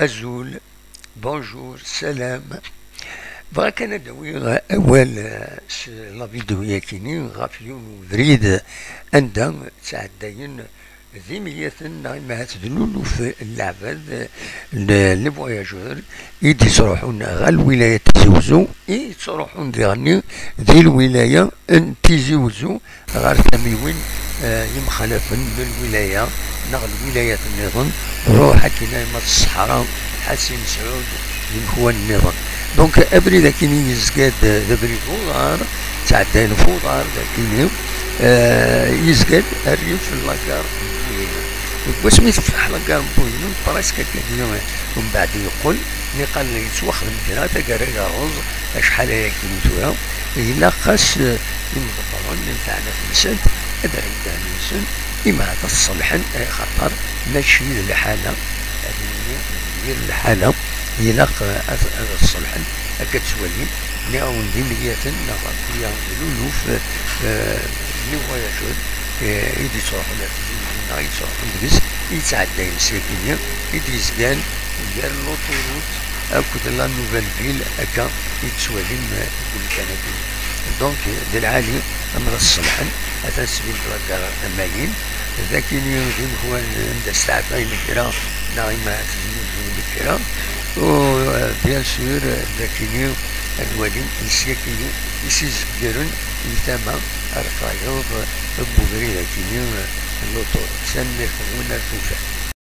أزول، بونجور، سلام. بغا كان ندوي أول لا فيديو ياكيني غاف يوم وريد عندها تعداين ذي مية ما تدلولو في اللعبة لي فواياجور يدي تروحون غا الولاية تيزوزو تروحون ديغني ذي الولاية تيزوزو غار ثميوين يمخالفن للولاية نغ الولاية النظام روح كينا ما الصحراء حسين سعود هو النظام. دونك ابري ذاكيني يزقاد ذبري فوضار تعدى الفوضار ذاكيني يزقاد الريف لاكار بوينة واش مي تفتح لاكار بوينة براسك كديما ومن بعد يقول مي قال لي يتوخر مدينة تقرا رز شحال هي كيلوتوها إلا خاص يمضبرون نتاعنا في السد هذا عندنا نسن إما تصلحن خاطر ماشي الحالة هذه الحالة إلا الصلحن هكا تولي نعاون دي مليات نغطيها لولو في لي فواياجور يدي تروحو لنا يتروحو لبس يتعدى مساكين يدي يزقان يدير لوطوروت أكد لا نوفال فيل هكا يتسوالي كل كان دونك دي العالي أمر الصلحن هذا سبيل لاكار ماين ذاكين يودين هو عند الساعتين كرا نايمة كرا و بيان سور ذاكينيو الوالين السياكينيو يسيزكرون يتما القايض بوغري ذاكينيو اللوطور سنة خمونا الفوفا.